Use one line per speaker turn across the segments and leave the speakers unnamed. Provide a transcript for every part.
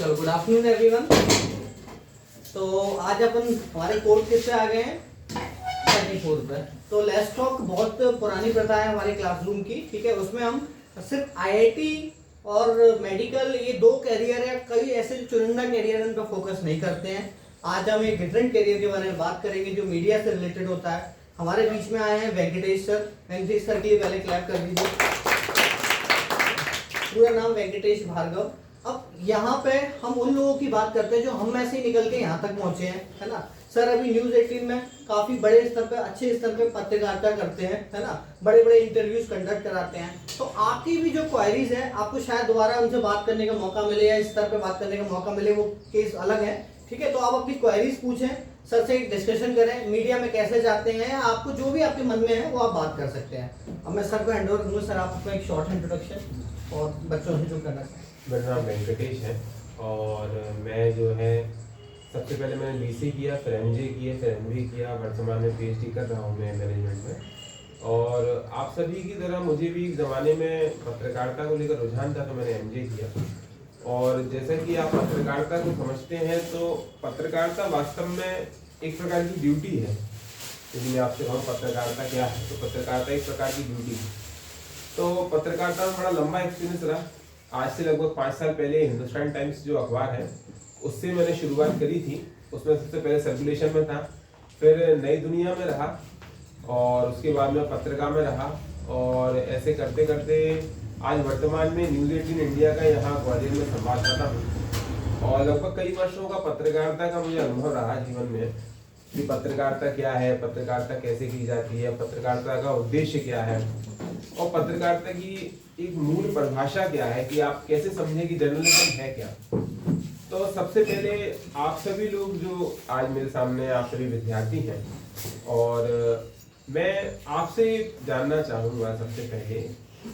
चलो good afternoon everyone. तो आज अपन हमारे कोर्स किस पे आ गए हैं, सेकंड कोर्स पे। तो लेट्स टॉक बहुत पुरानी प्रथा है हमारे क्लासरूम की, ठीक है। उसमें हम सिर्फ आईआईटी और मेडिकल, ये दो कैरियर है, कई ऐसे चुनिंदा कैरियर उन पर फोकस नहीं करते हैं। आज हम एक डिफरेंट कैरियर के बारे में बात करेंगे जो मीडिया से रिलेटेड होता है। हमारे बीच में आए हैं वेंकटेश सर। वेंकटेश सर के लिए पहले क्लैप कर दीजिए। पूरा नाम वेंकटेश भार्गव। अब यहाँ पे हम उन लोगों की बात करते हैं जो हम में से ही निकल के यहाँ तक पहुंचे हैं, है ना। सर अभी न्यूज़ 18 में काफी बड़े स्तर पे, अच्छे स्तर पे पत्रकारिता करते हैं, है ना। बड़े बड़े इंटरव्यूज कंडक्ट कराते हैं। तो आपकी भी जो क्वायरीज है, आपको शायद दोबारा उनसे बात करने का मौका मिले या इस स्तर पे बात करने का मौका मिले, वो केस अलग है, ठीक है। तो आप अपनी क्वायरीज पूछें, सर से डिस्कशन करें, मीडिया में कैसे जाते हैं, आपको जो भी आपके मन में है वो आप बात कर सकते हैं। अब मैं सर को हैंड ओवर करूँगा। सर आपको एक शॉर्ट इंट्रोडक्शन और बच्चों से जो करना है।
मेरा नाम वेंकटेश है और मैं जो है सबसे पहले मैंने बीसी किया, फिर एमजे किया, फिर एमबी किया। वर्तमान में पीएचडी कर रहा हूँ मैं मैनेजमेंट में। और आप सभी की तरह मुझे भी एक ज़माने में पत्रकारिता को लेकर रुझान था, तो मैंने एमजे किया। और जैसा कि आप पत्रकारिता को समझते हैं, तो पत्रकारिता वास्तव में एक प्रकार की ड्यूटी है। यदि मैं आपसे कहूँ पत्रकारिता क्या है, तो पत्रकारिता एक प्रकार की ड्यूटी है। तो पत्रकारिता में बड़ा लंबा एक्सपीरियंस रहा। आज से लगभग 5 साल पहले हिंदुस्तान टाइम्स जो अखबार है, उससे मैंने शुरुआत करी थी। उसमें सबसे पहले सर्कुलेशन में था, फिर नई दुनिया में रहा और उसके बाद में पत्रिका में रहा। और ऐसे करते करते आज वर्तमान में न्यूज़ 18 इंडिया का यहाँ ग्वालियर में संवाददाता हूँ। और लगभग कई वर्षों का पत्रकारिता का मुझे अनुभव रहा जीवन में कि पत्रकारिता क्या है, पत्रकारिता कैसे की जाती है, पत्रकारिता का उद्देश्य क्या है और पत्रकारिता की एक मूल परिभाषा क्या है, कि आप कैसे समझें कि जर्नलिज्म है क्या। तो सबसे पहले आप सभी लोग जो आज मेरे सामने, आप सभी विद्यार्थी हैं, और मैं आपसे जानना चाहूँगा सबसे पहले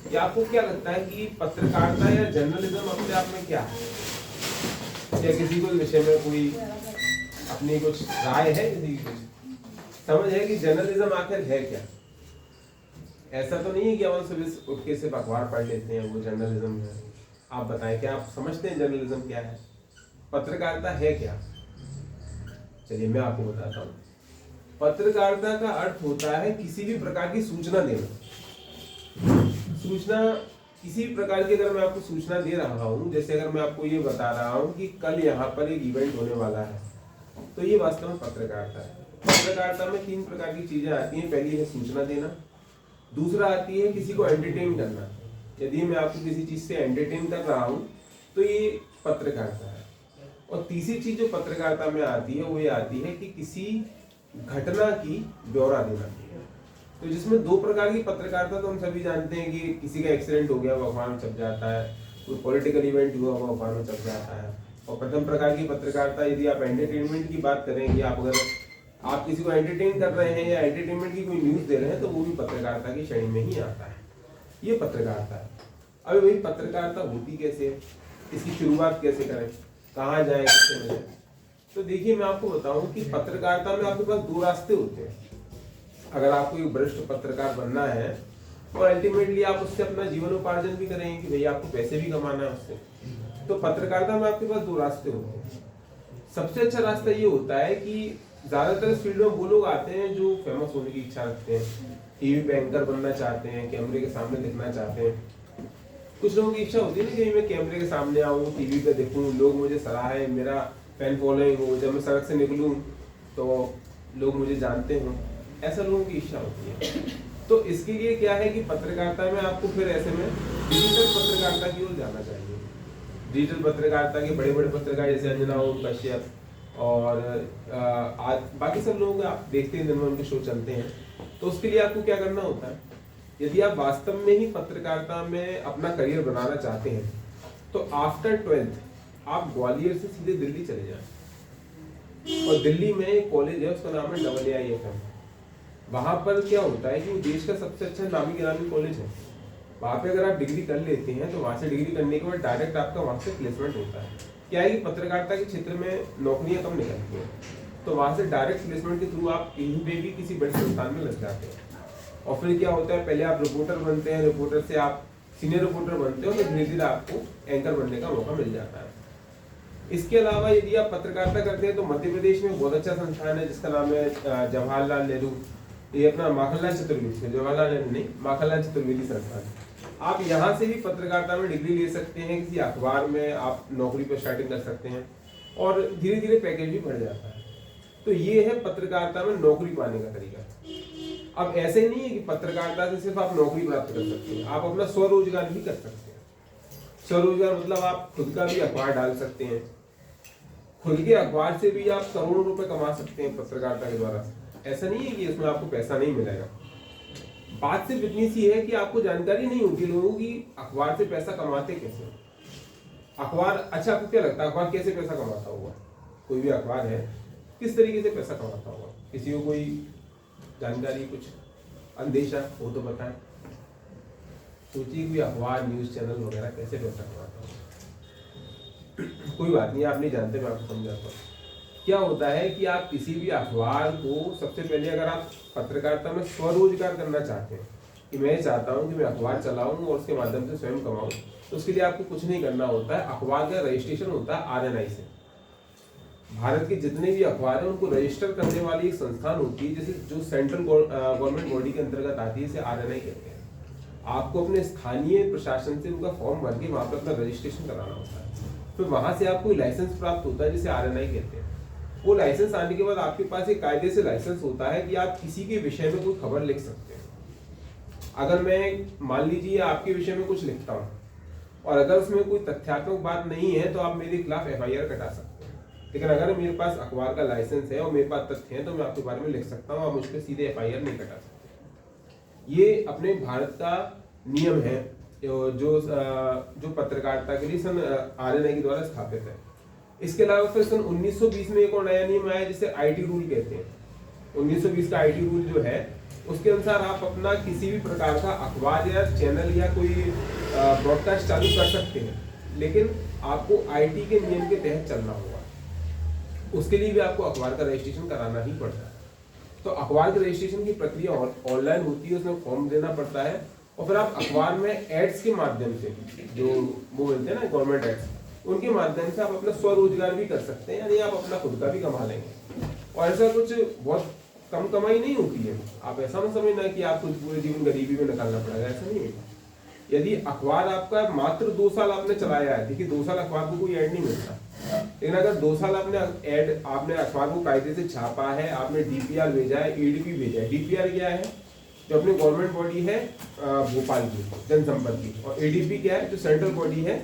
कि आपको क्या लगता है कि पत्रकारिता या जर्नलिज्म अपने आप में क्या है। क्या किसी को विषय में कोई अपनी कुछ राय है, किसी की कुछ समझ है कि जर्नलिज्म आखिर है क्या। ऐसा तो नहीं है कि हम सुबह उठ के सिर्फ अखबार पढ़ लेते हैं वो जर्नलिज्म है। आप बताएं, क्या आप समझते हैं जर्नलिज्म क्या है, पत्रकारिता है क्या। चलिए मैं आपको बताता हूँ। पत्रकारिता का अर्थ होता है किसी भी प्रकार की सूचना देना। सूचना किसी भी प्रकार की, अगर मैं आपको सूचना दे रहा हूँ, जैसे अगर मैं आपको ये बता रहा हूँ कि कल यहाँ पर एक इवेंट होने वाला है, तो ये वास्तव में पत्रकारिता है। पत्रकारिता में 3 प्रकार की चीजें आती हैं। पहली है सूचना देना, दूसरा आती है किसी को एंटरटेन करना। यदि मैं आपको किसी चीज से एंटरटेन कर रहा हूँ तो ये पत्रकारिता है। और तीसरी चीज जो पत्रकारिता में आती है वो ये आती है कि किसी घटना की ब्यौरा देना। तो जिसमें 2 प्रकार की पत्रकारिता तो हम सभी जानते हैं कि किसी का एक्सीडेंट हो गया वो अखबार में छप जाता है, कोई पॉलिटिकल इवेंट हुआ वो अखबार में छप जाता है। और प्रथम प्रकार की पत्रकारिता, यदि आप एंटरटेनमेंट की बात करें कि आप अगर आप किसी को एंटरटेन कर रहे हैं या एंटरटेनमेंट की कोई न्यूज़ दे रहे हैं, तो वो भी पत्रकारिता की श्रेणी में ही आता है। ये पत्रकारिता है। अभी भाई पत्रकारिता होती कैसे है, इसकी शुरुआत कैसे करें, कहाँ जाएं, किससे मिलें। तो देखिए मैं आपको बताऊं कि पत्रकारिता में आपके पास 2 रास्ते होते हैं। अगर आपको एक वरिष्ठ पत्रकार बनना है और अल्टीमेटली आप उससे अपना जीवनोपार्जन भी करेंगे कि भैया आपको पैसे भी कमाना है उससे, तो पत्रकारिता में आपके पास 2 रास्ते होते हैं। सबसे अच्छा रास्ता ये होता है कि ज्यादातर इस फील्ड में वो लोग आते हैं जो फेमस होने की इच्छा रखते हैं, टीवी पे एंकर बनना चाहते हैं, कैमरे के सामने दिखना चाहते हैं। कुछ लोगों की इच्छा होती है ना कि मैं कैमरे के सामने आऊँ, टीवी पे दिखूं, लोग मुझे सराहें, मेरा फैन फॉलोइंग हो, जब मैं सड़क से निकलूं तो लोग मुझे जानते हों। ऐसा लोगों की इच्छा होती है। तो इसके लिए क्या है कि पत्रकारिता में आपको फिर ऐसे में डिजिटल पत्रकारिता की ओर जाना चाहिए। डिजिटल पत्रकारिता के बड़े बड़े पत्रकार जैसे अंजना ओम कश्यप और आज बाकी सब लोग आप देखते हैं दिन में उनके शो चलते हैं। तो उसके लिए आपको क्या करना होता है, यदि आप वास्तव में ही पत्रकारिता में अपना करियर बनाना चाहते हैं, तो आफ्टर 12th आप ग्वालियर से सीधे दिल्ली चले जाएं। और दिल्ली में एक कॉलेज है, उसका नाम है AAIFM। वहां पर क्या होता है कि वो देश का सबसे अच्छा नामी गिरामी कॉलेज है। वहाँ पे अगर आप डिग्री कर लेते हैं तो वहाँ से डिग्री करने के बाद डायरेक्ट आपका वहाँ से प्लेसमेंट होता है। क्या है कि पत्रकारिता के क्षेत्र में नौकरियां कम निकलती हैं, तो वहाँ से डायरेक्ट प्लेसमेंट के थ्रू आप कहीं पे भी किसी बड़े संस्थान में लग जाते हैं। और फिर क्या होता है, पहले आप रिपोर्टर बनते हैं, रिपोर्टर से आप सीनियर रिपोर्टर बनते हो, तो धीरे धीरे आपको एंकर बनने का मौका मिल जाता है। इसके अलावा यदि आप पत्रकारिता करते हैं तो मध्य प्रदेश में बहुत अच्छा संस्थान है जिसका नाम है जवाहरलाल नेहरू, ये अपना माखनलाल चतुर्वेदी, जवाहरलाल नेहरू नहीं, माखनलाल चतुर्वेदी संस्थान। आप यहाँ से भी पत्रकारिता में डिग्री ले सकते हैं, किसी अखबार में आप नौकरी पर स्टार्टिंग कर सकते हैं और धीरे धीरे पैकेज भी बढ़ जाता है। तो ये है पत्रकारिता में नौकरी पाने का तरीका। अब ऐसे नहीं है कि पत्रकारिता से सिर्फ आप नौकरी प्राप्त कर सकते हैं, आप अपना स्वरोजगार भी कर सकते हैं। स्वरोजगार मतलब आप खुद का भी अखबार डाल सकते हैं, खुद के अखबार से भी आप करोड़ों रुपए कमा सकते हैं पत्रकारिता के द्वारा। ऐसा नहीं है कि इसमें आपको पैसा नहीं मिलेगा। बात सिर्फ इतनी सी है कि आपको जानकारी नहीं होती लोगों की अखबार से पैसा कमाते कैसे। अखबार, अच्छा आपको क्या लगता है अखबार कैसे पैसा कमाता होगा? कोई भी अखबार है किस तरीके से पैसा कमाता होगा? किसी को कोई जानकारी, कुछ अंदेशा हो तो बताएं। सोचिए कोई अखबार, न्यूज चैनल वगैरह कैसे पैसा कमाता होगा। कोई बात नहीं, आप नहीं जानते, मैं आपको समझाता हूँ। क्या होता है कि आप किसी भी अखबार को, सबसे पहले अगर आप पत्रकारिता में स्वरोजगार करना चाहते हैं कि मैं चाहता हूं कि मैं अखबार चलाऊं और उसके माध्यम से स्वयं कमाऊं, तो उसके लिए आपको कुछ नहीं करना होता है। अखबार का रजिस्ट्रेशन होता है आरएनआई से। भारत के जितने भी अखबार हैं उनको रजिस्टर करने वाली एक संस्थान होती है, जैसे जो सेंट्रल गवर्नमेंट बॉडी के अंतर्गत आती है, इसे आरएनआई कहते हैं। आपको अपने स्थानीय प्रशासन से उनका फॉर्म भर के वहां पर अपना रजिस्ट्रेशन कराना होता है, फिर वहां से आपको लाइसेंस प्राप्त होता है जिसे आरएनआई कहते हैं। वो लाइसेंस आने के बाद आपके पास एक कायदे से लाइसेंस होता है कि आप किसी के विषय में कोई खबर लिख सकते हैं। अगर मैं, मान लीजिए आपके विषय में कुछ लिखता हूँ और अगर उसमें कोई तथ्यात्मक बात नहीं है तो आप मेरे खिलाफ एफआईआर कटा सकते हैं। लेकिन अगर मेरे पास अखबार का लाइसेंस है और मेरे पास तथ्य है तो मैं आपके बारे में लिख सकता हूँ, आप मुझ पर सीधे एफआईआर नहीं कटा सकते। ये अपने भारत का नियम है जो पत्रकारिता के लिए सन आरएनआई के द्वारा स्थापित है। इसके अलावा फिर सन 1920 में एक और नया नियम आया जिसे आईटी रूल कहते हैं। 1920 का आईटी रूल जो है उसके अनुसार आप अपना किसी भी प्रकार का अखबार या चैनल या कोई ब्रॉडकास्ट चालू कर सकते हैं, लेकिन आपको आईटी के नियम के तहत चलना होगा। उसके लिए भी आपको अखबार का रजिस्ट्रेशन कराना ही पड़ता है। तो अखबार के रजिस्ट्रेशन की प्रक्रिया ऑनलाइन होती है, उसमें फॉर्म देना पड़ता है और फिर आप अखबार में एड्स के माध्यम से, जो वो मिलते हैं ना गवर्नमेंट एड्स, उनके माध्यम से आप अपना स्वरोजगार भी कर सकते हैं, यानी आप अपना खुद का भी कमा लेंगे। और ऐसा कुछ बहुत कम कमाई नहीं होती है। आप ऐसा मत समझना कि आपको पूरे जीवन गरीबी में निकालना पड़ेगा, ऐसा नहीं है। यदि अखबार आपका मात्र 2 साल आपने चलाया है, देखिए 2 साल अखबार को कोई ऐड नहीं मिलता, लेकिन अगर 2 साल आपने अखबार को कायदे से छापा है, आपने डीपीआर भेजा है, ईडीपी भेजा है। डीपीआर क्या है? जो अपनी गवर्नमेंट बॉडी है भोपाल की जनसंपर्क की, और एडीपी क्या है? जो सेंट्रल बॉडी है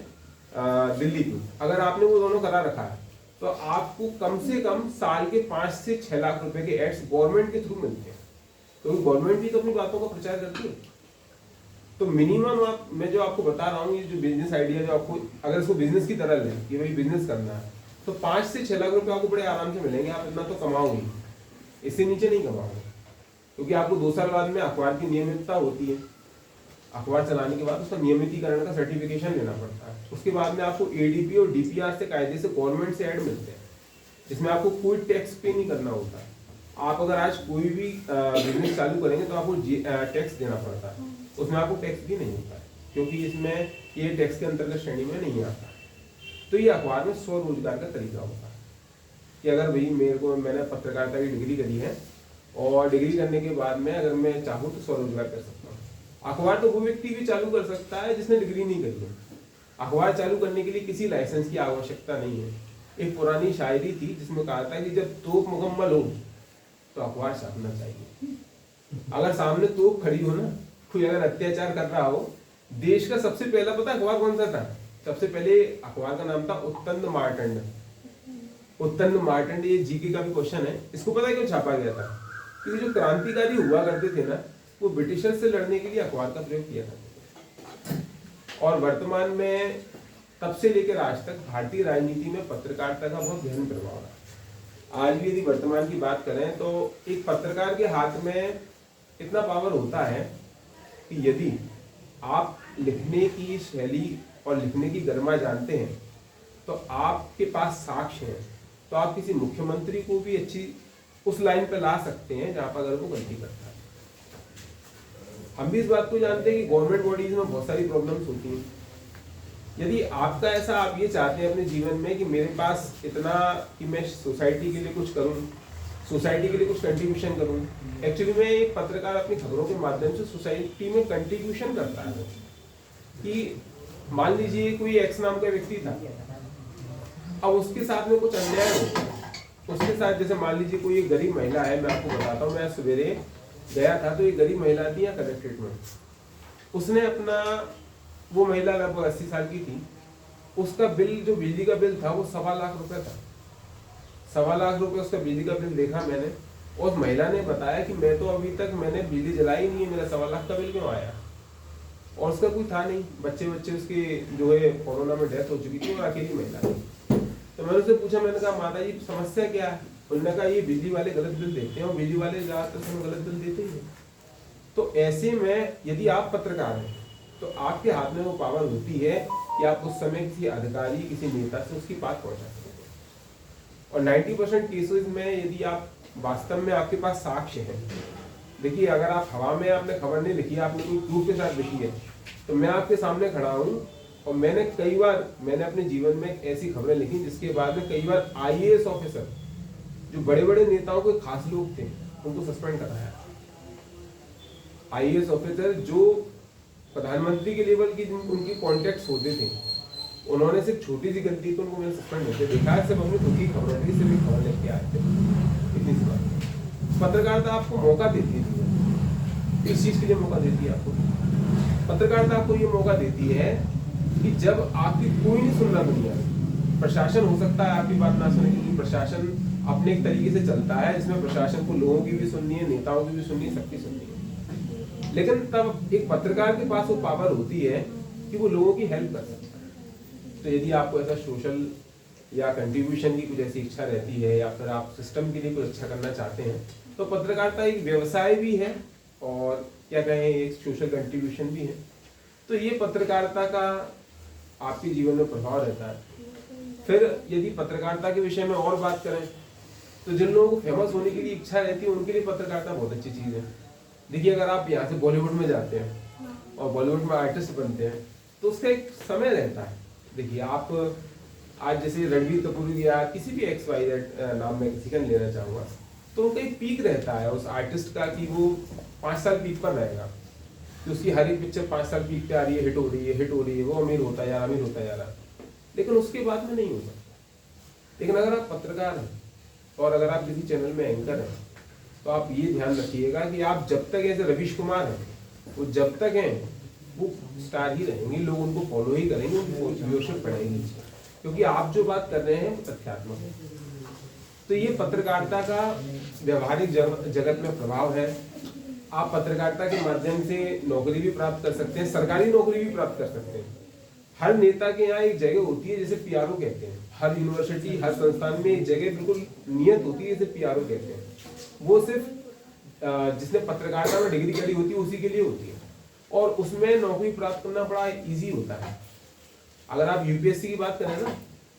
दिल्ली की। अगर आपने वो दोनों करा रखा है तो आपको कम से कम साल के 5 से 6 लाख रुपए के एड्स गवर्नमेंट के थ्रू मिलते हैं, क्योंकि गवर्नमेंट भी तो अपनी बातों का प्रचार करती है। तो मिनिमम मैं जो आपको बता रहा हूँ, ये जो बिजनेस आइडिया जो आपको, अगर इसको बिजनेस की तरह लें कि भाई बिजनेस करना है, तो 5 से 6 लाख रुपए आपको बड़े आराम से मिलेंगे। आप इतना तो कमाओगे, इससे नीचे नहीं कमाओगे, क्योंकि आपको 2 साल बाद में अखबार की नियमितता होती है। अखबार चलाने के बाद उसका नियमितीकरण का सर्टिफिकेशन लेना पड़ता है। उसके बाद में आपको एडीपी और डीपीआर से कायदे से गवर्नमेंट से ऐड मिलते हैं, जिसमें आपको कोई टैक्स पे नहीं करना होता है। आप अगर आज कोई भी बिजनेस चालू करेंगे तो आपको टैक्स देना पड़ता है, उसमें आपको टैक्स भी नहीं होता है, क्योंकि इसमें ये टैक्स के अंतर्गत श्रेणी में नहीं आता। तो ये अखबार में स्वरोजगार का तरीका होता है कि अगर भाई मैंने पत्रकारिता की डिग्री करी है और डिग्री करने के बाद में अगर मैं चाहूँ तो स्वरोजगार कर सकता हूँ। अखबार तो वो व्यक्ति भी चालू कर सकता है जिसने डिग्री नहीं करी है। अखबार चालू करने के लिए किसी लाइसेंस की आवश्यकता नहीं है। एक पुरानी शायरी थी जिसमें कहा था कि जब तोप मुकम्मल हो तो अखबार छापना चाहिए। अगर सामने तोप खड़ी हो ना, कोई अगर अत्याचार कर रहा हो, देश का सबसे पहला पता अखबार कौन सा था? सबसे पहले अखबार का नाम था उत्तंद मार्तंड। उत्तंद मार्तंड, ये जीके का भी क्वेश्चन है। इसको पता है क्यों छापा गया था? क्योंकि जो क्रांतिकारी हुआ करते थे ना, वो ब्रिटिशर से लड़ने के लिए अखबार का प्रयोग किया करते थे। और वर्तमान में तब से लेकर आज तक भारतीय राजनीति में पत्रकारिता का बहुत गहन प्रभाव है। आज भी यदि वर्तमान की बात करें तो एक पत्रकार के हाथ में इतना पावर होता है कि यदि आप लिखने की शैली और लिखने की गरिमा जानते हैं तो आपके पास साक्ष्य है, तो आप किसी मुख्यमंत्री को भी अच्छी उस लाइन पर ला सकते हैं जहां पर अगर वो गलती करता है। हम भी इस बात को जानते हैं कि गवर्नमेंट बॉडीज में बहुत सारी प्रॉब्लम्स होती हैं। यदि आपका ऐसा, आप ये चाहते हैं अपने जीवन में कि मेरे पास इतना कि मैं सोसाइटी के लिए कुछ करूं, सोसाइटी के लिए कुछ कंट्रीब्यूशन करूं। एक्चुअली में एक पत्रकार अपनी खबरों के माध्यम से सोसाइटी में कंट्रीब्यूशन करता है। कि मान लीजिए कोई एक्स नाम का व्यक्ति था, अब उसके साथ में कुछ अन्याय हो, उसके साथ जैसे मान लीजिए कोई एक गरीब महिला है, मैं आपको बताता हूँ, मैं सवेरे गया था तो एक गरीब महिला थी यहाँ कलेक्ट्रेट में। उसने अपना, वो महिला लगभग 80 साल की थी, उसका बिल, जो बिजली का बिल था वो 1.25 लाख रुपए था। 1.25 लाख रुपए उसका बिजली का बिल देखा मैंने, और महिला ने बताया कि मैं तो अभी तक मैंने बिजली जलाई नहीं है, मेरा 1.25 लाख का बिल क्यों आया। और उसका कोई था नहीं, बच्चे उसके जो है कोरोना में डेथ हो चुकी थी और अकेली महिला थी। तो मैंने उससे पूछा, मैंने कहा माता जी समस्या क्या है। उन्होंने कहा ये बिजली वाले गलत बिल देते हैं, और बिजली वाले ज्यादातर समय गलत बिल देते ही हैं। तो ऐसे में यदि आप पत्रकार हैं तो आपके हाथ में वो पावर होती है कि आप उस समय किसी अधिकारी, किसी नेता से उसकी बात पहुंचा सकते हैं। और 90% केसेस में यदि आप वास्तव में आपके पास साक्ष्य है, देखिए अगर आप हवा में आपने खबर नहीं लिखी, आपने कोई प्रूफ के साथ लिखी है, तो मैं आपके सामने खड़ा हूँ और मैंने कई बार, मैंने अपने जीवन में ऐसी खबरें लिखी जिसके बाद में कई बार IAS ऑफिसर, जो बड़े बड़े नेताओं के खास लोग थे, उनको सस्पेंड कराया। IAS ऑफिसर जो प्रधानमंत्री के लेवल की उनकी कॉन्टेक्ट्स होते थे, उन्होंने सिर्फ छोटी सी गलती को उनको मैंने सस्पेंड होते देखा है। सिर्फ अपनी खुद की खबरों की सिर्फ खबर लेके आए थे, इतनी सी बात। पत्रकारिता आपको मौका देती है, इस चीज के लिए मौका देती है आपको। पत्रकारिता आपको ये मौका देती है कि जब आपकी कोई नहीं सुन रहा दुनिया में, प्रशासन हो सकता है आपकी बात ना सुने, क्योंकि प्रशासन अपने एक तरीके से चलता है जिसमें प्रशासन को लोगों की भी सुननी है, नेताओं की भी सुननी है, सबकी सुननी है। लेकिन तब एक पत्रकार के पास वो पावर होती है कि वो लोगों की हेल्प कर सकता है। तो यदि आपको ऐसा सोशल या कंट्रीब्यूशन की कुछ ऐसी इच्छा रहती है, या फिर आप सिस्टम के लिए कुछ अच्छा करना चाहते हैं, तो पत्रकारिता एक व्यवसाय भी है और क्या कहें एक सोशल कंट्रीब्यूशन भी है। तो ये पत्रकारिता का आपके जीवन में प्रभाव रहता है। फिर यदि पत्रकारिता के विषय में और बात करें तो जिन लोगों को फेमस होने की इच्छा रहती है उनके लिए पत्रकारिता बहुत अच्छी चीज़ है। देखिए अगर आप यहाँ से बॉलीवुड में जाते हैं और बॉलीवुड में आर्टिस्ट बनते हैं तो उसका एक समय रहता है। देखिए आप आज जैसे रणबीर कपूर या किसी भी XYZ नाम में किसी का लेना चाहूँगा, तो उनका एक पीक रहता है उस आर्टिस्ट का कि वो 5 साल पीक पर रहेगा, कि उसकी हर एक पिक्चर 5 साल पीक पे आ रही है, हिट हो रही है, हिट हो रही है, वो अमीर होता जा रहा। लेकिन उसके बाद में नहीं हो सकता। लेकिन अगर आप पत्रकार हैं और अगर आप किसी चैनल में एंकर हैं तो आप ये ध्यान रखिएगा कि आप जब तक ऐसे रवीश कुमार हैं, वो जब तक हैं वो स्टार ही रहेंगे, लोग उनको फॉलो ही करेंगे, उनको व्यूअरशिप बढ़ेगी, क्योंकि आप जो बात कर रहे हैं वो तथ्यात्मक है। तो ये पत्रकारिता का व्यवहारिक जगत में प्रभाव है। आप पत्रकारिता के माध्यम से नौकरी भी प्राप्त कर सकते हैं, सरकारी नौकरी भी प्राप्त कर सकते हैं। हर नेता के यहाँ एक जगह होती है जिसे PRO कहते हैं। हर यूनिवर्सिटी, हर संस्थान में एक जगह बिल्कुल नियत होती है जिसे PRO कहते हैं। वो सिर्फ जिसने पत्रकारिता में डिग्री करी होती है उसी के लिए होती है, और उसमें नौकरी प्राप्त करना बड़ा इजी होता है। अगर आप UPSC की बात करें ना,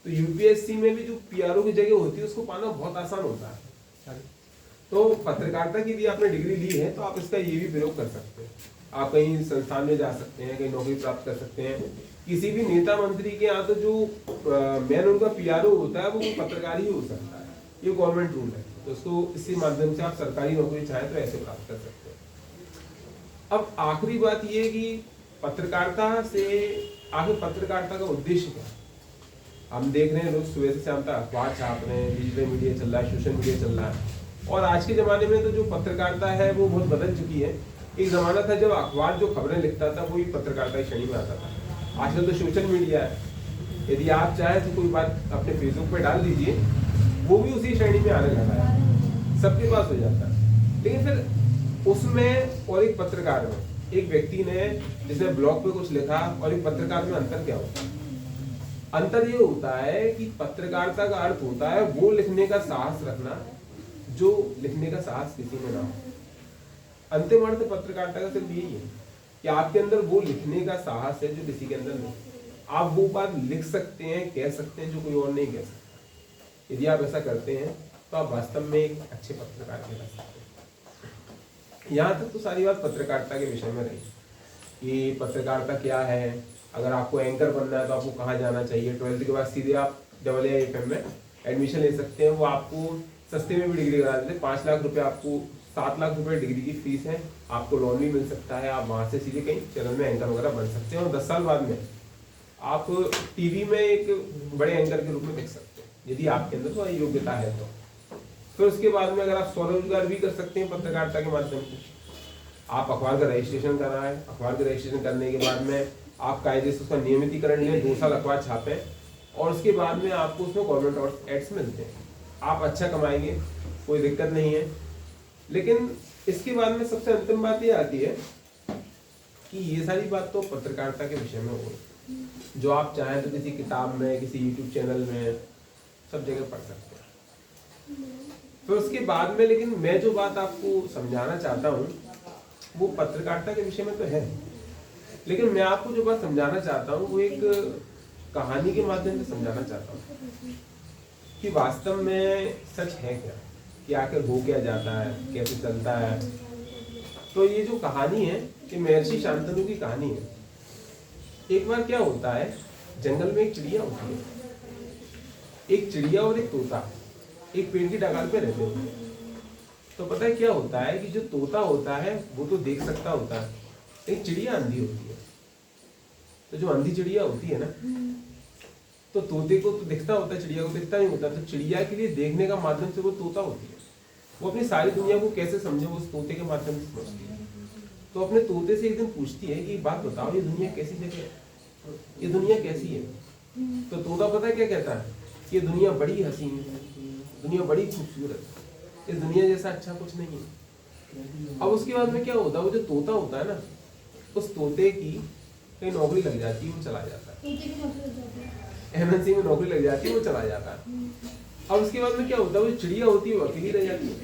तो UPSC में भी जो PRO की जगह होती है उसको पाना बहुत आसान होता है। तो पत्रकारिता की भी आपने डिग्री ली है तो आप इसका ये भी प्रयोग कर सकते हैं। आप कहीं संस्थान में जा सकते हैं, कहीं नौकरी प्राप्त कर सकते हैं। किसी भी नेता मंत्री के यहाँ तो जो मेन उनका PRO होता है वो पत्रकार ही हो सकता है, ये गवर्नमेंट रूल है। तो उसको इसी माध्यम से आप सरकारी नौकरी चाहें तो ऐसे प्राप्त कर सकते हैं। अब आखिरी बात ये कि पत्रकारिता से आखिर पत्रकारिता का उद्देश्य क्या है। हम देख रहे हैं रोज सुबह से शाम तक अखबार छाप रहे हैं, डिजिटल मीडिया चल रहा है, सोशल मीडिया चल रहा है, और आज के ज़माने में तो जो पत्रकारिता है वो बहुत बदल चुकी है। एक ज़माना था जब अखबार जो खबरें लिखता था वो ही पत्रकारिता की श्रेणी में आता था। आजकल तो सोशल मीडिया है, यदि आप चाहें तो कोई बात अपने फेसबुक पे डाल दीजिए, वो भी उसी श्रेणी में आने लगा है, सबके पास हो जाता है। लेकिन फिर उसमें और एक पत्रकार में, एक व्यक्ति ने जिसने ब्लॉग पे कुछ लिखा और एक पत्रकार में अंतर क्या होता है। अंतर ये होता है कि पत्रकारिता का अर्थ होता है वो लिखने का साहस रखना जो लिखने का साहस किसी में ना हो। अंतिम अर्थ पत्रकारिता का सिर्फ यही है कि आपके अंदर वो लिखने का साहस है जो किसी के अंदर नहीं। आप वो बात लिख सकते हैं, कह सकते हैं जो कोई और नहीं कह सकता। यदि आप ऐसा करते हैं तो आप वास्तव में एक अच्छे पत्रकार कहला सकते हैं। यहाँ तक तो सारी बात पत्रकारिता के विषय में रही कि पत्रकारिता क्या है, अगर आपको एंकर बनना है तो आपको कहाँ जाना चाहिए। 12th के बाद सीधे आप AAFM में एडमिशन ले सकते हैं। वो आपको सस्ते में भी डिग्री करा देते हैं। 5 लाख रुपए आपको 7 लाख रुपए डिग्री की फीस है। आपको लोन भी मिल सकता है। आप वहाँ से सीधे कहीं चैनल में एंकर वगैरह बन सकते हैं और 10 साल बाद में आप टीवी में एक बड़े एंकर के रूप में दिख सकते हैं, यदि आपके अंदर तो योग्यता है तो। फिर उसके बाद में अगर आप स्वरोजगार भी कर सकते हैं पत्रकारिता के माध्यम से। आप अखबार का रजिस्ट्रेशन कराएं। अखबार का रजिस्ट्रेशन करने के बाद में आप कायदे से उसका नियमितीकरण लें, 2 साल अखबार छापें और उसके बाद में आपको उसमें गवर्नमेंट एड्स मिलते हैं। आप अच्छा कमाएंगे, कोई दिक्कत नहीं है। लेकिन इसके बाद में सबसे अंतिम बात ये आती है कि ये सारी बात तो पत्रकारिता के विषय में हो, जो आप चाहें तो किसी किताब में, किसी यूट्यूब चैनल में, सब जगह पढ़ सकते हैं। फिर उसके बाद में लेकिन मैं जो बात आपको समझाना चाहता हूँ वो पत्रकारिता के विषय में तो है, लेकिन मैं आपको जो बात समझाना चाहता हूँ वो एक कहानी के माध्यम से समझाना चाहता हूँ कि वास्तव में सच है क्या, कि आखिर हो क्या जाता है, कैसे चलता है। तो ये जो कहानी है ये महर्षि शांतनु की कहानी है। एक बार क्या होता है, जंगल में एक चिड़िया होती है। एक चिड़िया और एक तोता एक पेड़ की डगाल पे रहते हैं। तो पता है क्या होता है कि जो तोता होता है वो तो देख सकता होता है, एक चिड़िया अंधी होती है। तो जो अंधी चिड़िया होती है ना, तो तोते को तो दिखता होता है, चिड़िया को दिखता नहीं होता। तो चिड़िया के लिए देखने का माध्यम से वो तोता होती है। वो अपनी सारी दुनिया को कैसे समझे, वो उस तोते के माध्यम से समझती है। तो अपने तोते से एक दिन पूछती है कि बात बताओ, ये दुनिया कैसी जगह है, ये दुनिया कैसी है। तो तोता पता है क्या कहता है, ये दुनिया बड़ी हसीन है, दुनिया बड़ी खूबसूरत है, इस दुनिया जैसा अच्छा कुछ नहीं है। अब उसके बाद में क्या होता है, वो जो तोता होता है ना, उस तोते की कहीं नौकरी लग जाती है, वो चला जाता है। MNC में नौकरी लग जाती है, वो चला जाता है। अब उसके बाद में क्या होता है, वो चिड़िया होती है वो अकेली रह जाती है।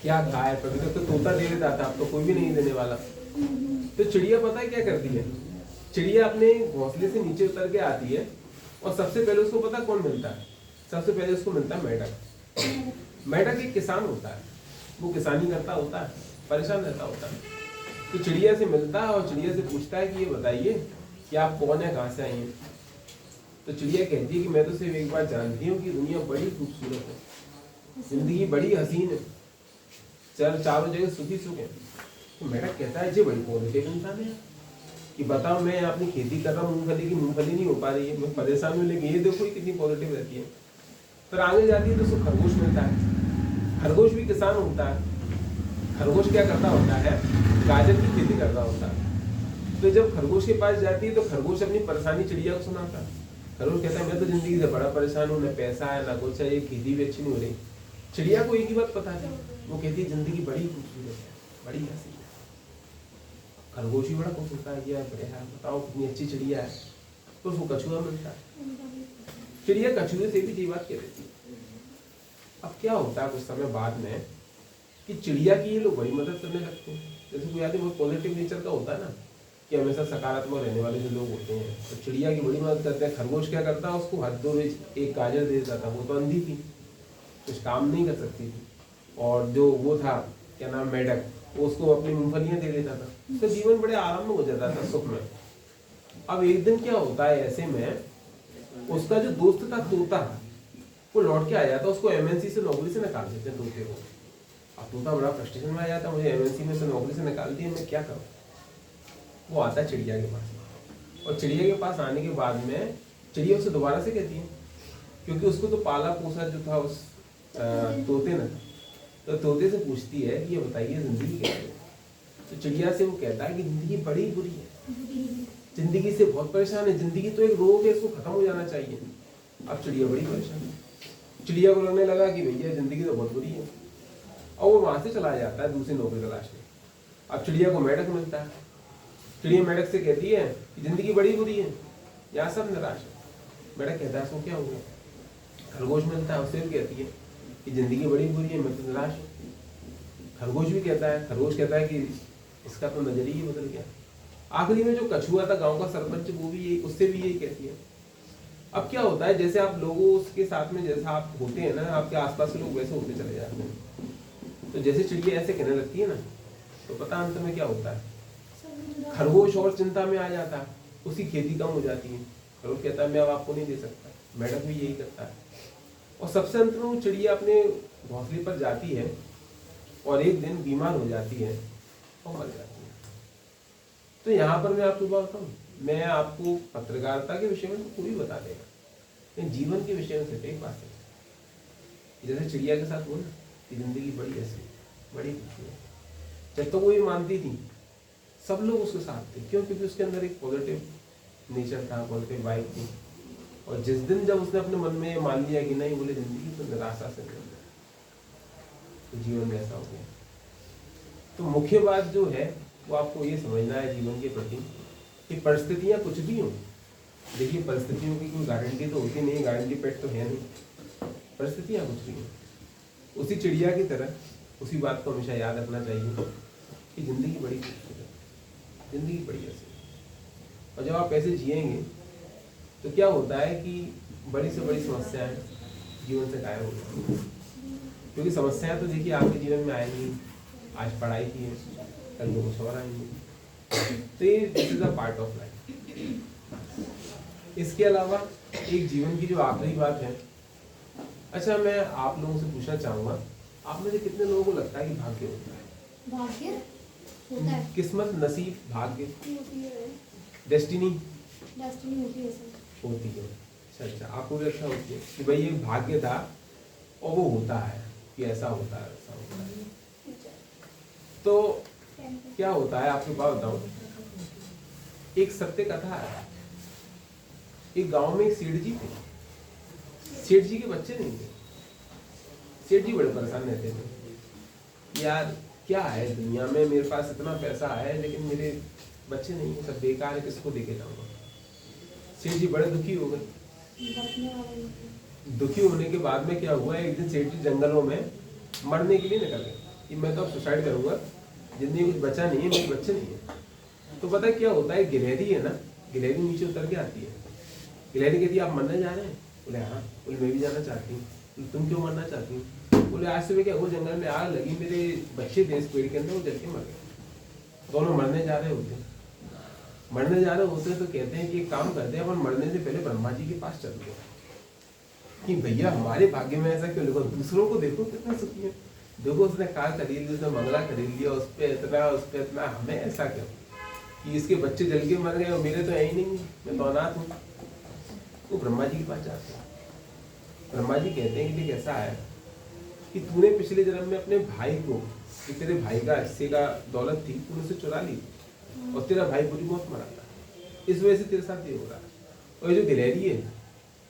क्या खाए, कभी तक तो तोता दे देता था, अब तो कोई भी नहीं देने वाला। तो चिड़िया पता है क्या करती है, चिड़िया अपने घोंसले से नीचे उतर के आती है और सबसे पहले उसको पता कौन मिलता है, सबसे पहले उसको मिलता है मेढक। मेढक एक किसान होता है, वो किसानी करता होता है, परेशान रहता होता है। तो चिड़िया से मिलता है और चिड़िया से पूछता है कि ये बताइए कि आप कौन है, कहाँ से आई हैं। तो चिड़िया कहती है कि मैं तो सिर्फ एक बार जानती हूँ कि दुनिया बड़ी खूबसूरत है, जिंदगी बड़ी हसीन है, चारों जगह सुखी सुख है। तो मेढक कहता है जी बड़ी पॉजिटिव इंसान है कि बताओ मैं अपनी खेती कर रहा हूँ मूंगफली की, मूंगफली नहीं हो पा रही है, मैं परेशान हूँ, लेकिन ये देखो कितनी पॉजिटिव रहती है। फिर आगे जाती है तो उसको खरगोश मिलता है। खरगोश भी किसान होता है। खरगोश क्या करता होता है, गाजर की खेती करता होता है। तो जब खरगोश के पास जाती है तो खरगोश अपनी परेशानी चिड़िया को सुनाता है। खरगोश कहता है मैं तो जिंदगी से बड़ा परेशान हूँ, न पैसा है ना कुछ है, ये खेती भी अच्छी नहीं हो रही। चिड़िया को एक ही बात पता है, वो कहती है जिंदगी बड़ी खूबसूरत है, बड़ी हसीन है। खरगोश भी बड़ा खुश होता है, यार बढ़िया है, बताओ कितनी अच्छी चिड़िया है। तो उसको कछुआ मिलता है। चिड़िया कछुए से भी ये बात कह देती है। अब क्या होता है कुछ समय बाद में कि चिड़िया की ये लोग बड़ी मदद करने लगते हैं। जैसे कोई आदमी बहुत पॉजिटिव नेचर का होता है ना, कि हमेशा सकारात्मक रहने वाले जो लोग होते हैं, तो चिड़िया की बड़ी मदद करते हैं। खरगोश क्या करता है, उसको हर 2 रोज एक गाजर दे देता था। वो तो अंधी थी, कुछ काम नहीं कर सकती थी। और जो वो था क्या नाम, मेढक, वो उसको अपनी मूंगफलियां दे देता था। तो जीवन बड़े आराम में हो जाता था, सुख में। अब एक दिन क्या होता है, ऐसे में उसका जो दोस्त था तोता, वो लौट के आ जाता, उसको MNC से नौकरी से निकाल देते हैं तोते को। अब तोता बड़ा फ्रस्ट्रेशन में आ जाता, मुझे MNC में से नौकरी से निकाल दिया, मैं क्या करूँ। वो आता है चिड़िया के पास, और चिड़िया के पास आने के बाद में चिड़िया उसे दोबारा से कहती है, क्योंकि उसको तो पाला पोसा जो था उस तोते ने, तो तोते से पूछती है कि ये बताइए जिंदगी कैसी है। तो चिड़िया से वो कहता है कि जिंदगी बड़ी बुरी है, जिंदगी से बहुत परेशान है, जिंदगी तो एक रोग है, इसको खत्म हो जाना चाहिए। अब चिड़िया बड़ी परेशान है। चिड़िया को लगने लगा कि भैया जिंदगी तो बहुत बुरी है, और वो वहां से चला जाता है दूसरी नौकरी तलाशने। अब चिड़िया को मेढक मिलता है। चिड़िया मेढक से कहती है कि जिंदगी बड़ी बुरी है, यहाँ सब निराश है। मेढक कहता है सो क्या हो गया। खरगोश मिलता है, उससे भी कहती है कि जिंदगी बड़ी बुरी है, मैं तो निराश हूँ। खरगोश भी कहता है, खरगोश कहता है कि इसका तो नजरिया ही बदल गया। आखिरी में जो कछुआ था गांव का सरपंच, वो भी यही, उससे भी यही कहती है। अब क्या होता है, जैसे आप लोगों के साथ में जैसा आप होते हैं ना, आपके आसपास के लोग वैसे होते चले जाते हैं। तो जैसे चिड़िया ऐसे कहने लगती है ना, तो पता अंत में क्या होता है, खरगोश और चिंता में आ जाता है उसकी खेती कम हो जाती है और वो कहता है मैं अब आपको नहीं दे सकता। मेढक भी यही करता है और सबसे अंत में वो चिड़िया अपने घोंसले पर जाती है और एक दिन बीमार हो जाती है और मर जाती है। तो यहाँ पर मैं आपको बात बताऊँ, मैं आपको पत्रकारिता के विषय में तो कोई बता देगा, लेकिन जीवन के विषय में सिर्फ एक बात है, जैसे चिड़िया के साथ बोला कि जिंदगी बड़ी ऐसी बड़ी खुशी है। जब तक वो ये मानती थी सब लोग उसके साथ थे, क्यों? क्योंकि उसके अंदर एक पॉजिटिव नेचर था, पॉजिटिव वाइब थी। और जिस दिन जब उसने अपने मन में ये मान लिया कि नहीं, बोले जिंदगी तो निराशा से मिल है, तो जीवन में ऐसा हो गया। तो मुख्य बात जो है वो आपको ये समझना है जीवन के प्रति कि परिस्थितियाँ कुछ भी हों। देखिए परिस्थितियों की कोई गारंटी तो होती नहीं, गारंटी पेट तो है नहीं, परिस्थितियाँ कुछ भी हों। उसी चिड़िया की तरह उसी बात को हमेशा याद रखना चाहिए कि जिंदगी बड़ी खूबसूरत है, जिंदगी बड़ी ऐसी। और जब आप ऐसे जिएंगे तो क्या होता है कि बड़ी से बड़ी समस्याएं जीवन से गायब हो जाती हैं, क्योंकि समस्याएं तो देखिए आपके जीवन में आएंगी। आज पढ़ाई की है, कल को कुछ और आएंगी, तो ये this is a part of life. इसके अलावा एक जीवन की जो आखिरी बात है, अच्छा मैं आप लोगों से पूछना चाहूँगा, आप में से कितने लोगों को लगता है कि भाग्य होता है?
भाग्य होता है,
किस्मत, नसीब, भाग्य,
होती है,
डेस्टिनी
डेस्टिनी होती है सर।
होती है। अच्छा, आपको भी अच्छा होती है कि भाई ये भाग्य था और वो होता है कि ऐसा होता है ऐसा होता है। तो क्या होता है आपको बात बताऊं, एक सत्य कथा है। एक गांव में एक सेठ जी थे। सेठ जी के बच्चे नहीं थे। सेठ जी बड़े परेशान रहते थे, यार क्या है दुनिया में, मेरे पास इतना पैसा है लेकिन मेरे बच्चे नहीं है, सब बेकार है, किसको देके जाऊंगा। सेठ जी बड़े दुखी हो गए। दुखी होने के बाद में क्या हुआ, एक दिन सेठ जी जंगलों में मरने के लिए निकल गए कि मैं तो अब सुसाइड करूंगा, जिंदगी कुछ बचा नहीं है, मेरे बच्चे नहीं है। तो पता है क्या होता है, गिलहरी है ना, गिलहरी नीचे उतर के आती है। गिलहरी कहती है आप मरने जा रहे हैं? बोले हाँ। बोले मैं भी जाना चाहती हूँ। तुम क्यों मरना चाहती हूँ? बोले आज सुबह क्या वो जंगल में आग लगी, मेरे बच्चे थे इस पेड़ के अंदर, वो जल के मर गए। दोनों मरने जा रहे होते, मरने जा रहे होते तो कहते हैं कि एक काम करते हैं, अपन मरने से पहले ब्रह्मा जी के पास चलते हैं कि भैया हमारे भाग्य में ऐसा क्यों लिखो, दूसरों को देखो कितना सुखी है, देखो उसने कार खरीद ली, उसने बंगला खरीद लिया, उस पर इतना, हमें ऐसा क्यों कि इसके बच्चे जल के मर गए और मेरे तो है ही नहीं, मैं तो अनाथ हूँ। वो ब्रह्मा जी के पास जाते हैं। ब्रह्मा जी कहते हैं कि देख ऐसा है कि तूने पिछले जन्म में अपने भाई को, कि तेरे भाई का हिस्से का दौलत थी, तूने उसे चुरा ली और तेरा भाई बुरी मौत मरा था, इस वजह से तेरे साथ ये हो रहा है। और ये जो गिलहरी है,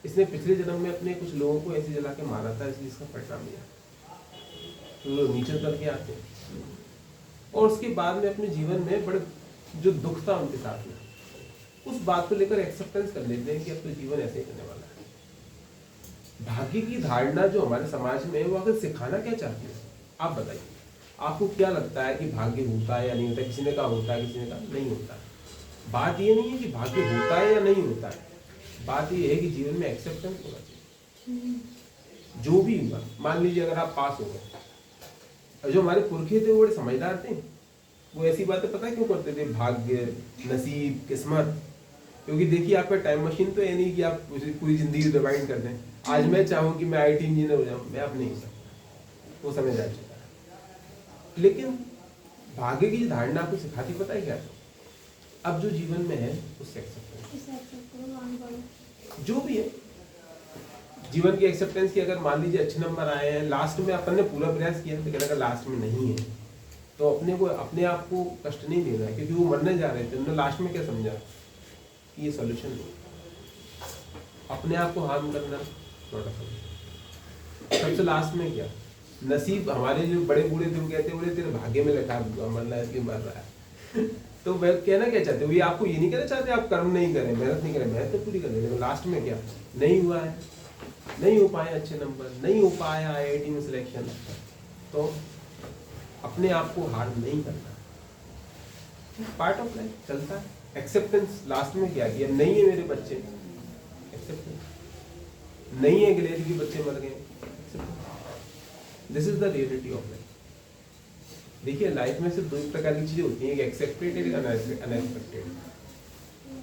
इसने पिछले जन्म में अपने कुछ लोगों को ऐसे जला के मारा था, इसलिए इसका परिणाम लिया। तो लोग नीचे उतर के आते हैं और उसके बाद में अपने जीवन में बड़े जो दुख था उनके साथ में, उस बात को लेकर एक्सेप्टेंस कर लेते हैं कि अब तो जीवन ऐसे ही करने वाला है। भाग्य की धारणा जो हमारे समाज में है, वो आखिर सिखाना क्या चाहती है? आप बताइए, आपको क्या लगता है कि भाग्य होता है या नहीं होता? किसी ने कहा होता है, किसी ने कहा नहीं होता है। बात ये नहीं है कि भाग्य होता है या नहीं होता है, बात ये है कि जीवन में एक्सेप्टेंस होना चाहिए। जो भी हुआ, मान लीजिए अगर आप पास हो गए, जो हमारे पुरखे थे वो बड़े समझदार थे, वो ऐसी बातें पता क्यों करते थे, भाग्य, नसीब, किस्मत। क्योंकि देखिए आपका टाइम मशीन तो है नहीं कि आप पूरी जिंदगी रिवाइंड कर दें। आज मैं चाहूँ कि मैं IT इंजीनियर हो जाऊँ, मैं अब नहीं हो सकता, वो समय जा चुका है। लेकिन भाग्य की धारणा आपको सिखाती पता है क्या? अब जो जीवन में है उससे एक्सेप्टेंस, जो भी है जीवन की एक्सेप्टेंस की। अगर मान लीजिए अच्छे नंबर आए हैं, लास्ट में अपन ने पूरा प्रयास किया, तो अगर लास्ट में नहीं है तो अपने आप को कष्ट नहीं देना है, क्योंकि वो मरने जा रहे थे, उन्होंने लास्ट में क्या समझा कि ये सॉल्यूशन नहीं। अपने आप को हार्म करना नॉट अ सॉल्यूशन। सबसे लास्ट में क्या, नसीब, हमारे जो बड़े बूढ़े थे वो कहते बोले तेरे भाग्य में लिखा मरना है, इसलिए मर रहा है। तो वह कहना क्या चाहते हो, ये आपको ये नहीं कहना चाहते आप कर्म नहीं करें, मेहनत नहीं करें, मेहनत तो पूरी करें, लेकिन लास्ट में क्या, नहीं हुआ है, नहीं हो पाए अच्छे नंबर, नहीं हो पाया IIT में सिलेक्शन, तो अपने आप को हार नहीं करना, पार्ट ऑफ लाइफ चलता है। एक्सेप्टेंस लास्ट में क्या किया, नहीं है मेरे बच्चे, एक्सेप्टेंस, नहीं है गिलहरी के बच्चे मर गए, this is the reality of life. देखिए लाइफ में सिर्फ दो प्रकार की चीजें होती हैं, एक एक्सेप्टेड, एक अनएक्सपेक्टेड।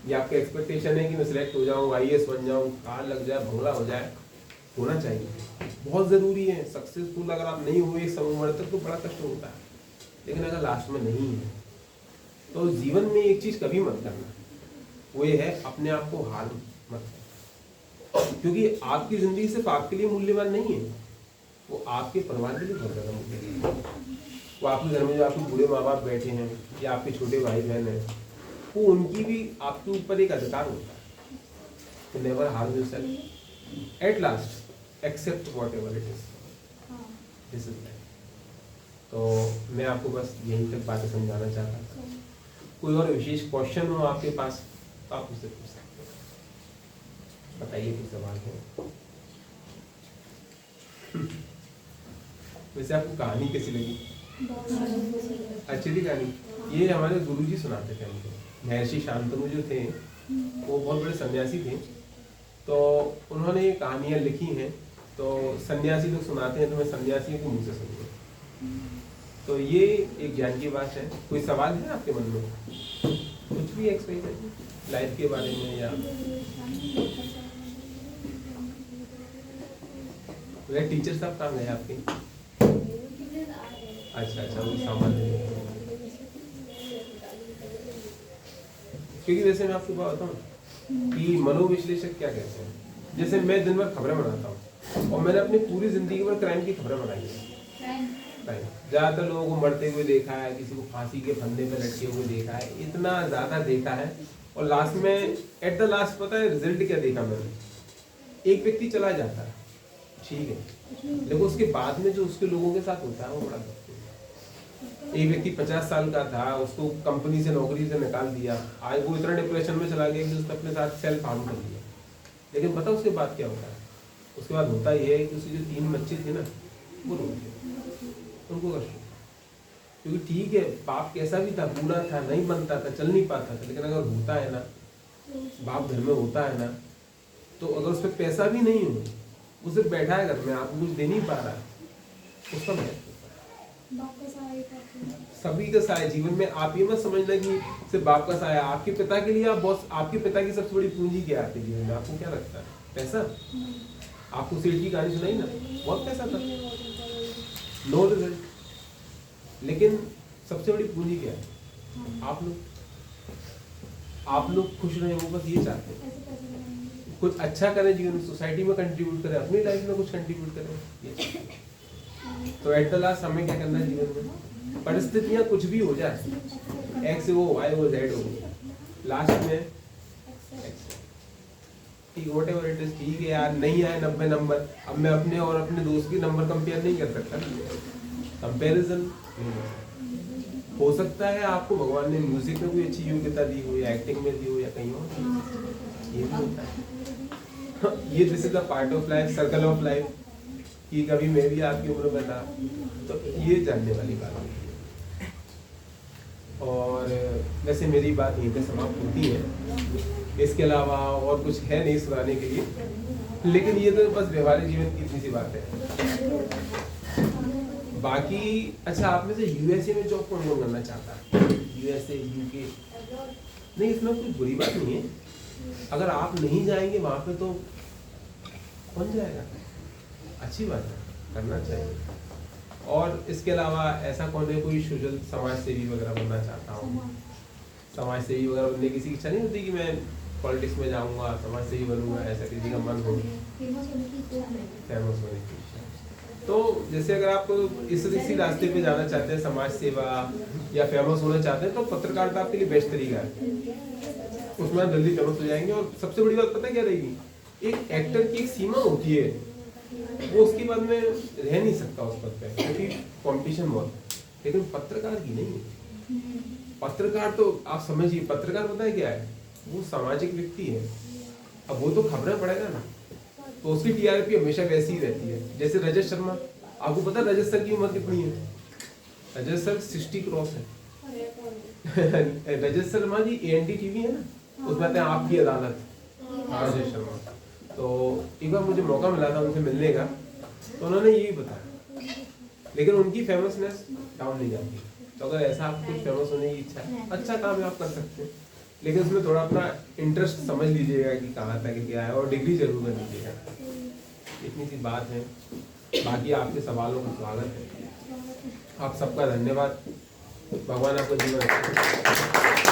ये आपका एक्सपेक्टेशन है कि मैं सिलेक्ट हो जाऊँ, IAS बन जाऊँ, कार लग जाए, बंगला हो जाए, होना चाहिए, बहुत ज़रूरी है। सक्सेसफुल अगर आप नहीं हुए एक उम्र तक तो बड़ा कष्ट होता है, लेकिन अगर लास्ट में नहीं है तो जीवन में एक चीज़ कभी मत करना, वो ये है अपने आप को हार मत करना, क्योंकि आपकी ज़िंदगी सिर्फ आपके लिए मूल्यवान नहीं है, वो आपके परिवार के लिए बहुत ज़्यादा मूल्यवान है। वो आपके घर में जो आपके बूढ़े माँ बाप बैठे हैं या आपके छोटे भाई बहन हैं, वो उनकी भी आपके ऊपर एक अधिकार होता है। तो never harm yourself, at last accept whatever it is, this is life. तो मैं आपको बस यहीं तक बातें समझाना चाहता था। कोई और विशेष क्वेश्चन हो आपके पास तो आप मुझसे पूछ सकते हैं, बताइए कुछ सवाल है। वैसे आपको कहानी कैसी लगी? अच्छी थी कहानी। ये हमारे गुरुजी सुनाते थे हमको। महर्षि शांतनु जो थे वो बहुत बड़े सन्यासी थे, तो उन्होंने ये कहानियाँ लिखी हैं, तो सन्यासी लोग सुनाते हैं तो मैं सन्यासियों के मुँह से सुनूंगा। तो ये एक ज्ञान की बात है। कोई सवाल है आपके मन में? कुछ भी एक्सपीरियंस लाइफ के बारे में या वह टीचर साहब कहाँ गए आपके? अच्छा वो सामान क्योंकि वैसे मैं आपको बात बताऊँ कि मनोविश्लेषक क्या कहते हैं, जैसे मैं दिन भर खबरें बनाता हूँ और मैंने अपनी पूरी जिंदगी में क्राइम की खबरें बनाई है। ज्यादातर लोगों को मरते हुए देखा है, किसी को फांसी के फंदे पे लटके हुए देखा है, इतना ज्यादा देखा है। और लास्ट में एट द लास्ट पता है रिजल्ट क्या देखा मैंने? एक व्यक्ति चला जाता है, ठीक है, लेकिन उसके बाद में जो उसके लोगों के साथ होता है वो बड़ा दुख है। एक व्यक्ति 50 साल का था, उसको कंपनी से नौकरी से निकाल दिया, आज वो इतना डिप्रेशन में चला गया कि उसने अपने साथ सेल्फ हार्म कर लिया। लेकिन पता उसके बाद क्या होता है? उसके बाद होता ये है कि उसके जो 3 बच्चे थे ना वो रो गए, उनको कष्ट, क्योंकि ठीक है बाप कैसा भी था, बूढ़ा था, नहीं बनता था, चल नहीं पाता था, लेकिन अगर होता है ना, बाप घर में होता है ना, तो अगर उस पर पैसा भी नहीं हो, वो सिर्फ बैठा है घर में, आपको कुछ दे नहीं पा रहा, उसका महत्व सभी का सहाय जीवन में। आप ये मत समझना कि सिर्फ बाप का सहाय, आपके पिता के लिए आप बहुत, आपके पिता की सबसे बड़ी पूंजी क्या आती है जीवन में? आपको क्या लगता है? पैसा? आपको सेठ की कहानी सुनाई ना, बहुत पैसा था, नो रिजल्ट, लेकिन सबसे बड़ी पूंजी क्या है? आप लोग खुश रहे, वो बस ये चाहते हैं, कुछ अच्छा करें जीवन में, सोसाइटी में कंट्रीब्यूट करें, अपनी लाइफ में कुछ कंट्रीब्यूट करें। तो एट द लास्ट हमें क्या करना है जीवन में? परिस्थितियां कुछ भी हो जाए, एक्स हो, वाई हो, जेड हो, लास्ट में ठीक व्हाटएवर इट इज, ठीक है यार, नहीं आए 90 नंबर, अब मैं अपने और अपने दोस्त के नंबर कंपेयर नहीं कर सकता, कंपैरिजन हो सकता है आपको भगवान ने म्यूजिक में कोई अच्छी योग्यता दी हो, या एक्टिंग में दी हो, या कहीं और, ये भी होता है। ये this is the part of life, circle of life, कि कभी मैं भी आपकी उम्र में था, तो ये जानने वाली बात है। और वैसे मेरी बात यहीं पे समाप्त होती है, इसके अलावा और कुछ है नहीं सुनाने के लिए, लेकिन ये तो बस व्यवहारिक जीवन की इतनी सी बात है। बाकी अच्छा, आप में से यूएसए में जॉब कौन करना चाहता है? USA, UK? नहीं, इसमें कोई बुरी बात नहीं है, अगर आप नहीं जाएंगे वहाँ पे तो कौन जाएगा? अच्छी बात है, करना चाहिए। और इसके अलावा ऐसा कौन है कोई सोशल समाज सेवी वगैरह बनना चाहता हूँ? समाज सेवी वगैरह बनने की किसी इच्छा नहीं होती कि मैं पॉलिटिक्स में जाऊँगा, समाज सेवी बनूंगा, ऐसा किसी का मन हो? फेमस होने की इच्छा। तो जैसे अगर आप इसी रास्ते पे जाना चाहते हैं, समाज सेवा या फेमस होना चाहते हैं, तो पत्रकारिता आपके लिए बेस्ट तरीका है, उसमें जल्दी फेमस हो जाएंगे। और सबसे बड़ी बात पता है क्या रहेगी? एक एक्टर की एक सीमा होती है, वो उसके बाद में रह नहीं सकता उस पद पे, क्योंकि कंपटीशन बहुत, लेकिन पत्रकार की नहीं है। पत्रकार तो आप समझिए, पत्रकार पता है क्या है? वो सामाजिक व्यक्ति है। अब वो तो खबरें पढ़ेगा ना, तो उसकी टीआरपी हमेशा वैसी ही रहती है। जैसे रजत शर्मा, आपको पता है रजत सर की उम्र कितनी है? रजत सर 60 क्रॉस है। रजत शर्मा जी AND TV है ना, उसमें आते हैं आपकी अदालत, रजत शर्मा। तो एक बार मुझे मौका मिला था उनसे मिलने का, तो उन्होंने यही बताया, लेकिन उनकी फेमसनेस डाउन नहीं जाती। तो अगर ऐसा आपको कुछ फेमस होने की इच्छा है, अच्छा काम है, आप कर सकते हैं, लेकिन उसमें थोड़ा अपना इंटरेस्ट समझ लीजिएगा कि कहाँ तक क्या है, और डिग्री जरूर कर लीजिएगा। इतनी सी बात है, बाकी आपके सवालों का स्वागत है। आप सबका धन्यवाद, भगवान आपको जीवन अच्छा